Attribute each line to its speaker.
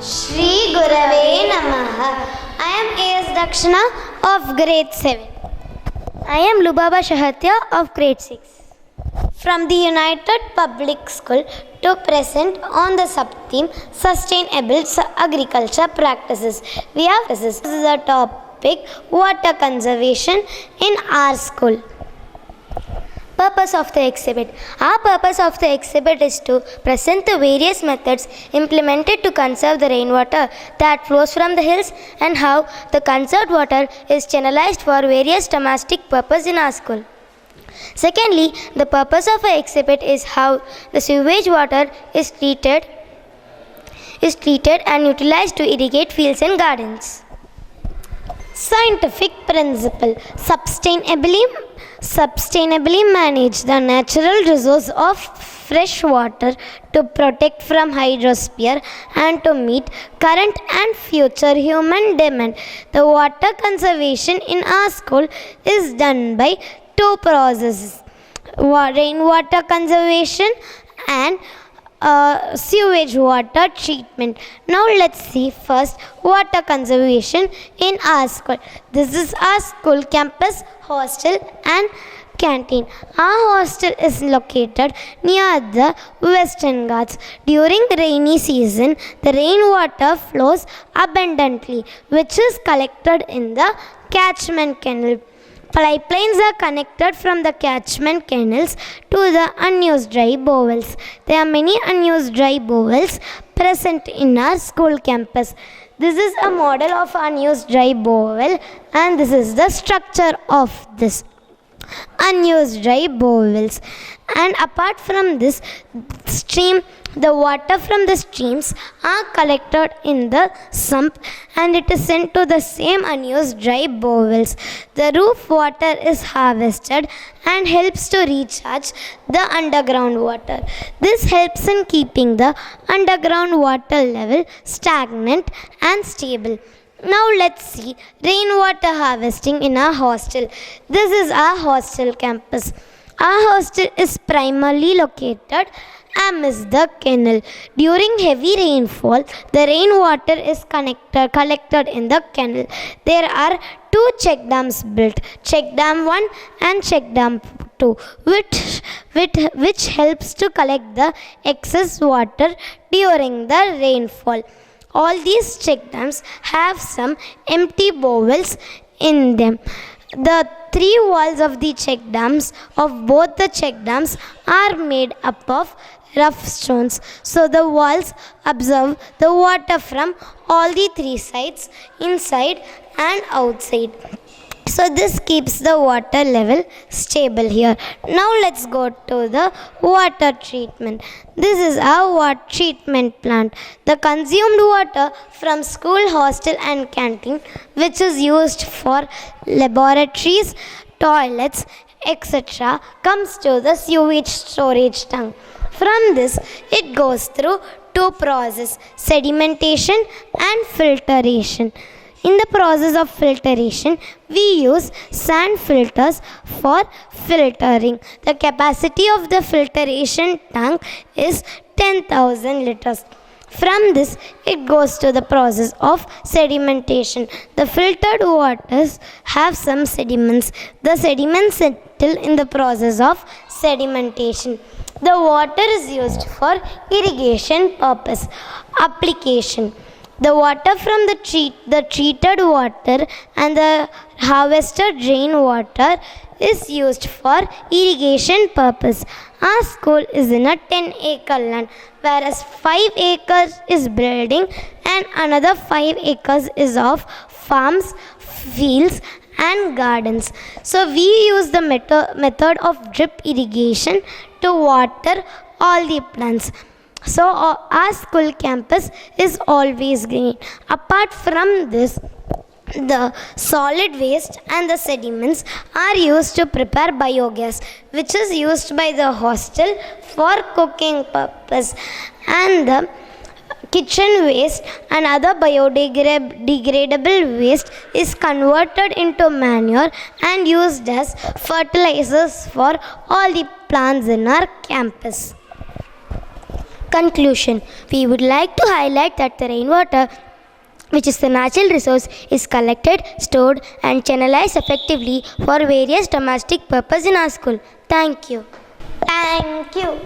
Speaker 1: Shri Gurave Namaha. I am A.S. Dakshana of grade 7.
Speaker 2: I am Lubaba Shahatya of grade 6.
Speaker 1: From the United Public School to present on the sub-theme Sustainable Agriculture Practices. This is the topic water conservation in our school.
Speaker 2: Purpose of the exhibit. Our purpose of the exhibit is to present the various methods implemented to conserve the rainwater that flows from the hills and how the conserved water is channelized for various domestic purposes in our school. Secondly, the purpose of our exhibit is how the sewage water is treated and utilized to irrigate fields and gardens.
Speaker 1: Scientific principle. Sustainably manage the natural resource of fresh water to protect from hydrosphere and to meet current and future human demand. The water conservation in our school is done by two processes: rainwater conservation and sewage water treatment. Now let's see first water conservation in our school. This is our school campus, hostel and canteen. Our hostel is located near the Western Ghats. During rainy season, the rainwater flows abundantly, which is collected in the catchment canal. Pipelines are connected from the catchment canals to the unused dry bowels. There are many unused dry bowels present in our school campus. This is a model of unused dry bowel, and this is the structure of this unused dry bowels. And apart from this stream, the water from the streams are collected in the sump and it is sent to the same unused dry bowels. The roof water is harvested and helps to recharge the underground water. This helps in keeping the underground water level stagnant and stable. Now let's see rainwater harvesting in our hostel. This is our hostel campus. Our hostel is primarily located amidst the canal. During heavy rainfall, the rainwater is collected in the canal. There are two check dams built, check dam 1 and check dam 2, which helps to collect the excess water during the rainfall. All these check dams have some empty bowels in them. The three walls of the check dams of both the check dams are made up of rough stones. So the walls absorb the water from all the three sides, inside and outside. So this keeps the water level stable here. Now let's go to the water treatment. This is our water treatment plant. The consumed water from school, hostel and canteen, which is used for laboratories, toilets, etc., comes to the sewage storage tank. From this, it goes through two processes: sedimentation and filtration. In the process of filtration, we use sand filters for filtering. The capacity of the filtration tank is 10,000 liters. From this, it goes to the process of sedimentation. The filtered waters have some sediments. The sediments settle in the process of sedimentation. The water is used for irrigation purpose. Application. The water from the treated water and the harvested rainwater is used for irrigation purpose. Our school is in a 10-acre land, whereas 5 acres is building and another 5 acres is of farms, fields and gardens. So we use the method of drip irrigation to water all the plants. So our school campus is always green. Apart from this, the solid waste and the sediments are used to prepare biogas, which is used by the hostel for cooking purpose, and the kitchen waste and other biodegradable waste is converted into manure and used as fertilizers for all the plants in our campus.
Speaker 2: Conclusion. We would like to highlight that the rainwater, which is the natural resource, is collected, stored and channelized effectively for various domestic purposes in our school. Thank you.
Speaker 1: Thank you.